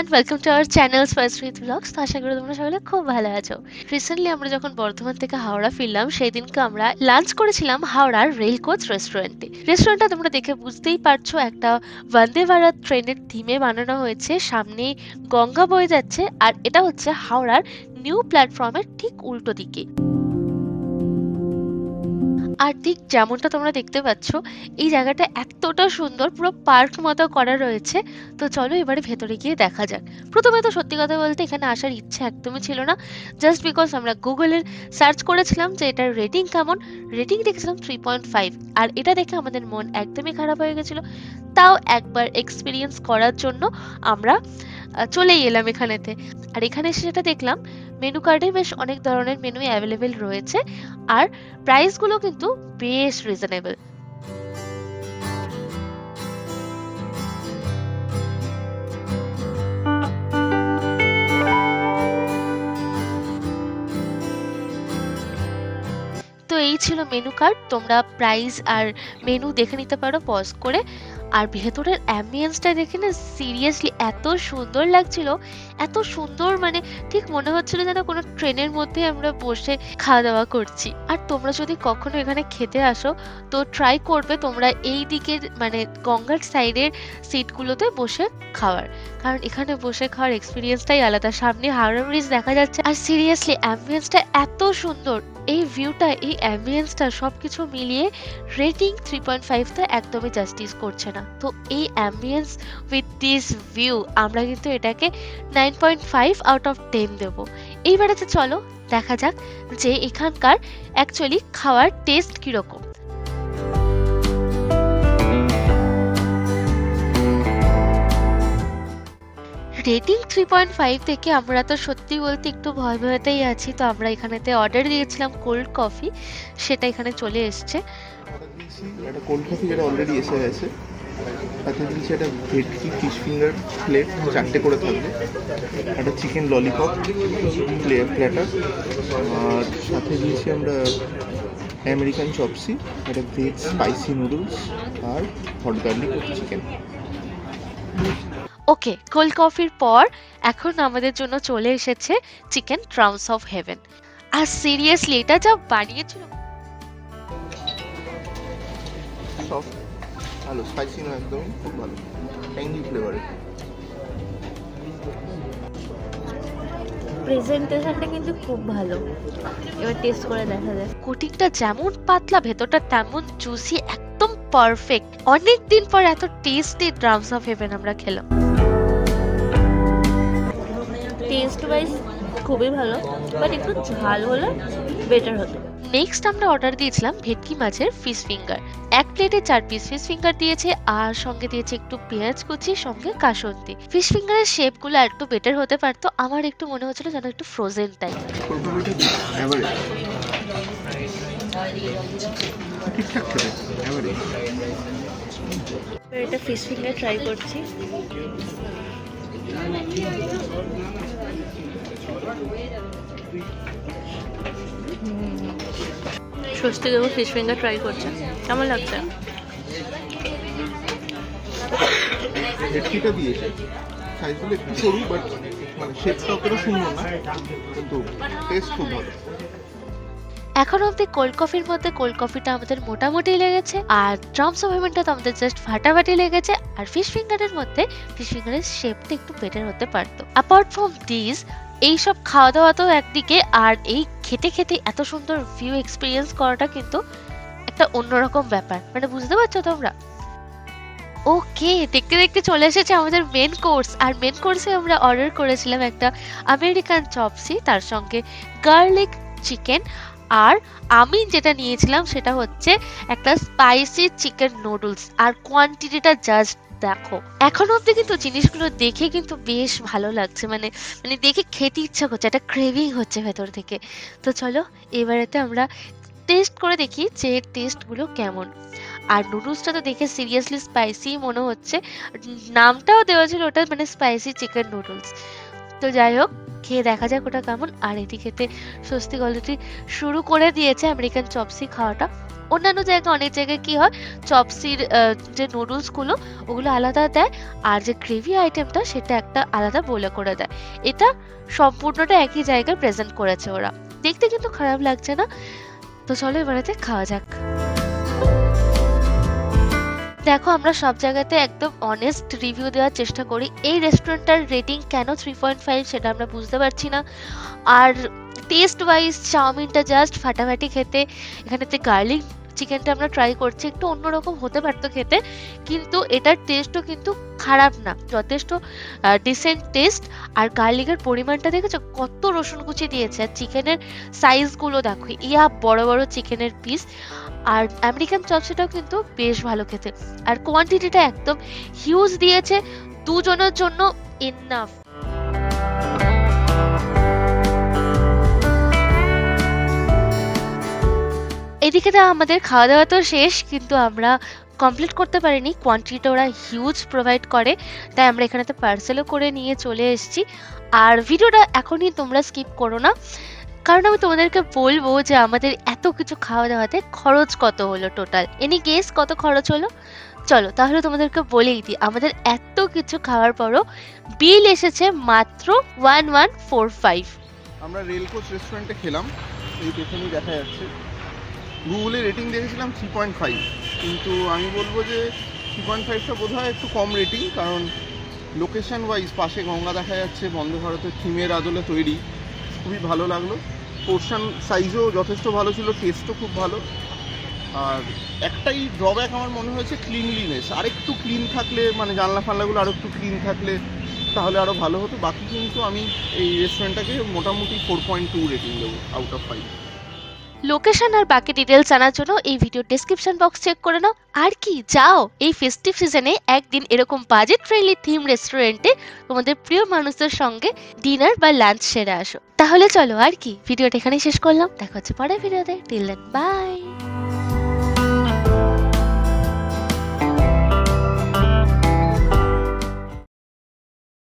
Everyone, welcome to our channel spicy blogs. তো আশা করি তোমরা সকলে খুব ভালো আছো। রিসেন্টলি আমরা যখন বর্ধমান থেকে হাওড়া ফিরলাম, সেই দিনকে আমরা লাঞ্চ করেছিলাম হাওড়ার রেল কোচ রেস্টুরেন্টে। রেস্টুরেন্টটা তোমরা দেখে বুঝতেই পারছো, একটা বন্দে ভারত ট্রেনের থিমে বানানো হয়েছে। সামনে গঙ্গা বয়ে যাচ্ছে, আর এটা হচ্ছে হাওড়ার নিউ প্ল্যাটফর্মের ঠিক উল্টো দিকে। আর ঠিক যেমনটা তোমরা দেখতে পাচ্ছ, এই জায়গাটা এতটা সুন্দর, পুরো পার্ক মতো করা রয়েছে। তো চলো এবারে ভেতরে গিয়ে দেখা যাক। প্রথমে তো সত্যি কথা বলতে এখানে আসার ইচ্ছে একদমই ছিল না, জাস্ট বিকজ আমরা গুগলের সার্চ করেছিলাম যে এটার রেটিং কেমন। রেটিং দেখেছিলাম 3.5, আর এটা দেখে আমাদের মন একদমই খারাপ হয়ে গেছিল। তাও একবার এক্সপিরিয়েন্স করার জন্য আমরা চলেই এলাম এখানেতে। আর এখানে এসে যেটা দেখলাম, মেনু কার্ডে বেশ অনেক ধরনের মেনু অ্যাভেলেবেল রয়েছে, আর প্রাইসগুলো কিন্তু বেশ রিজনেবল। তো এই ছিল মেনু কার্ড, তোমরা প্রাইস আর মেনু দেখে নিতে পারো পজ করে। আর ভেতরের অ্যাম্বিয়েন্সটা দেখে না সিরিয়াসলি এত সুন্দর লাগছিল, এত সুন্দর, মানে ঠিক মনে হচ্ছিল যেন কোনো ট্রেনের মধ্যে আমরা বসে খাওয়া দাওয়া করছি। আর তোমরা যদি কখনো এখানে খেতে আসো, তো ট্রাই করবে তোমরা এই দিকের মানে গঙ্গার সাইডের সিটগুলোতে বসে খাওয়ার, কারণ এখানে বসে খাওয়ার এক্সপিরিয়েন্সটাই আলাদা। সামনে হাওড়া ব্রিজ দেখা যাচ্ছে, আর সিরিয়াসলি অ্যাম্বিয়েন্সটা এত সুন্দর, এই ভিউটা, এই অ্যাম্বিয়েন্সটা সবকিছু মিলিয়ে রেটিং 3.5 তো একদমই জাস্টিস করছে না। তো এই অ্যাম্বিয়েন্স উইথ দিস ভিউ আমরা কিন্তু এটাকে 9.5 আউট অফ 10 দেবো। এইবারেতে চলো দেখা যাক যে এখানকার অ্যাকচুয়ালি খাওয়ার টেস্ট কিরকম। রেটিং 3.5 থেকে আমরা তো সত্যি বলতে একটু ভয় ভয়তেই আছি। তো আমরা এখানেতে অর্ডার দিয়েছিলাম কোল্ড কফি, সেটা এখানে চলে এসছে। একটা কোল্ড কফি যেটা অলরেডি এসে গেছে, তাতে দিয়েছি একটা ভেটকি ফিশ ফিঙ্গার প্লেট 4টে করে থাকবে, একটা চিকেন ললিপপ প্ল্যাটার, আর সাথে দিয়েছি আমরা আমেরিকান চপসি, একটা ভেজ স্পাইসি নুডলস, আর hot garlic chicken. Okay, cold কফির পর এখন আমাদের জন্য চলে এসেছে চিকেন ট্রাউন্স অফ হেভেন। আর সিরিয়াসলি এটা যা বানিয়েছিল, সফট, ভালো, স্পাইসি নয়, একদম খুব ভালো, ট্যাঙ্গি ফ্লেভারের। প্রেজেন্টেশনটা কিন্তু খুব ভালো। এবার টেস্ট করে দেখা যায়। কোটিংটা যেমন পাতলা, ভেতরটা তেমন জুসি, একদম পারফেক্ট। অনেক দিন পর এত টেস্টি ট্রাউন্স অফ হেভেন আমরা খেলাম। টেস্ট ওয়াইজ খুবই ভালো, বাট একটু ঝাল হলে বেটার হতো। নেক্সট আমরা অর্ডার দিয়েছিলাম ভেটকি মাছের ফিশ ফিঙ্গার। এক প্লেটে 4 পিস ফিশ ফিঙ্গার দিয়েছে, আর সঙ্গে দিয়েছে একটু পেঁয়াজ কুচি, সঙ্গে কাসুন্দি। ফিশ ফিঙ্গারের শেপগুলো একটু বেটার হতে পারতো, আমার একটু মনে হচ্ছিল যেন একটু ফ্রোজেন টাইপ। ঠিকঠাক খেতে এভারেজ। এটা ফিশ ফিঙ্গার ট্রাই করছি। স্বস্তি দেবো ফিশ ফিঙ্গার ট্রাই করছে, কেমন লাগছে? ভেটকিটা দিয়েছে, সাইজগুলো একটু সরু, বাট মানে শেপটা অতটা সুন্দর না, কিন্তু টেস্ট খুব ভালো। এখন অব্দি কোল্ড কফির মধ্যে কোল্ড কফিটা আমাদের মোটামুটি লেগেছে, আর ট্রাউন্স অফ হেভেনটা তো আমাদের জাস্ট ফাটাফাটি লেগেছে। আর ফিশ ফিঙ্গারের মধ্যে ফিশ ফিঙ্গারের শেপটা একটু বেটার হতে পারতো। অ্যাপার্ট ফ্রম দিস, এইসব খাওয়া দাওয়া তো একদিকে, আর এই খেতে খেতে এত সুন্দর ভিউ এক্সপিরিয়েন্স করাটা কিন্তু একটা অন্যরকম ব্যাপার, মানে বুঝতে পারছো তোমরা? ওকে, দেখতে দেখতে চলে এসেছে আমাদের মেন কোর্স। আর মেন কোর্সে আমরা অর্ডার করেছিলাম একটা আমেরিকান চপসি, তার সঙ্গে গার্লিক চিকেন, আর আমি যেটা নিয়েছিলাম সেটা হচ্ছে একটা স্পাইসি চিকেন নুডলস। আর কোয়ান্টিটিটা জাস্ট দেখো। এখন অব্দি কিন্তু জিনিসগুলো দেখে কিন্তু বেশ ভালো লাগছে, মানে মানে দেখে খেতে ইচ্ছা করছে, একটা ক্রেভিং হচ্ছে ভেতর থেকে। তো চলো এবারেতে আমরা টেস্ট করে দেখি যে টেস্টগুলো কেমন। আর নুডলসটা তো দেখে সিরিয়াসলি স্পাইসি মনে হচ্ছে, নামটাও দেওয়া ছিল ওটা, মানে স্পাইসি চিকেন নুডলস। তো যাই হোক, খেয়ে দেখা যাক ওটা কেমন। আর এদিকেতে স্বস্তিক অলরেডি শুরু করে দিয়েছে আমেরিকান চপসি খাওয়াটা। অন্যান্য জায়গায় অনেক জায়গায় কি হয়, চপসির যে নুডলসগুলো ওগুলো আলাদা দেয়, আর যে গ্রেভি আইটেমটা সেটা একটা আলাদা বোলে করে দেয়। এটা সম্পূর্ণটা একই জায়গায় প্রেজেন্ট করেছে ওরা। দেখতে কিন্তু খারাপ লাগছে না। তো চলো এবারেতে খাওয়া যাক। দেখো, আমরা সব জায়গাতে একদম অনেস্ট রিভিউ দেওয়ার চেষ্টা করি। এই রেস্টুরেন্টটার রেটিং কেন 3.5 সেটা আমরা বুঝতে পারছি না। আর টেস্ট ওয়াইজ চাউমিনটা জাস্ট ফাটাফাটি খেতে। এখানেতে গার্লিক চিকেনটা আমরা ট্রাই করছি, একটু অন্যরকম হতে পারতো খেতে, কিন্তু এটার টেস্টও কিন্তু খারাপ না, যথেষ্ট ডিসেন্ট টেস্ট। আর গার্লিকের পরিমাণটা দেখেছো কত রসুন কুচি দিয়েছে, আর চিকেনের সাইজগুলো দেখো, ইয়া বড় বড় চিকেনের পিস। আর আমেরিকান চপসিটাও কিন্তু বেশ ভালো খেতে, আর কোয়ান্টিটিটা একদম হিউজ দিয়েছে, দুজনের জন্য ইনাফ। এদিকে তো আমাদের খাওয়া দাওয়া তো শেষ, কিন্তু আমরা কমপ্লিট করতে পারিনি। কোয়ান্টিটিটা ওরা হিউজ প্রোভাইড করে, তাই আমরা এখানেতে পার্সেলও করে নিয়ে চলে এসেছি। আর ভিডিওটা এখনই তোমরা স্কিপ করো না, কারণ আমি তোমাদেরকে বলবো যে আমাদের এত কিছু খাওয়া দাওয়াতে খরচ কত হলো টোটাল। এনি গেস কত খরচ হলো? চলো তাহলে তোমাদেরকে বলেই দিই। আমাদের এত কিছু খাওয়ার পরও বিল এসেছে মাত্র 1145। আমরা রেল কোচ রেস্টুরেন্টে খেলাম, এই পেছনেই দেখা যাচ্ছে। গুগলে রেটিং দেখেছিলাম 3.5, কিন্তু আমি বলবো যে 3.5টা বোধ হয় একটু কম রেটিং, কারণ লোকেশন ওয়াইজ পাশে গঙ্গা দেখা যাচ্ছে, বন্দে ভারতের থিমের আদলে তৈরি, খুবই ভালো লাগলো। পোর্শন সাইজও যথেষ্ট ভালো ছিল, টেস্টও খুব ভালো। আর একটাই ড্রব্যাক আমার মনে হয়েছে ক্লিনলিনেস, আরেকটু ক্লিন থাকলে, মানে জানলা ফানলাগুলো আরও একটু ক্লিন থাকলে তাহলে আরও ভালো হতো। বাকি কিন্তু আমি এই রেস্টুরেন্টটাকে মোটামুটি 4.2 রেটিং দেবো আউট অফ 5। লোকেশন আর বাকি ডিটেলস জানার জন্য এই ভিডিও ডেসক্রিপশন বক্স চেক করে নাও। আর কি, যাও এই ফেস্টিভ সিজনে একদিন এরকম বাজেট ফ্রেন্ডলি থিম রেস্টুরেন্টে তোমাদের প্রিয় মানুষদের সঙ্গে ডিনার বা লাঞ্চ সেরে আসো। তাহলে চলো, আর কি, ভিডিওটা এখানেই শেষ করলাম। দেখা হচ্ছে পরের ভিডিওতে। Till then, by.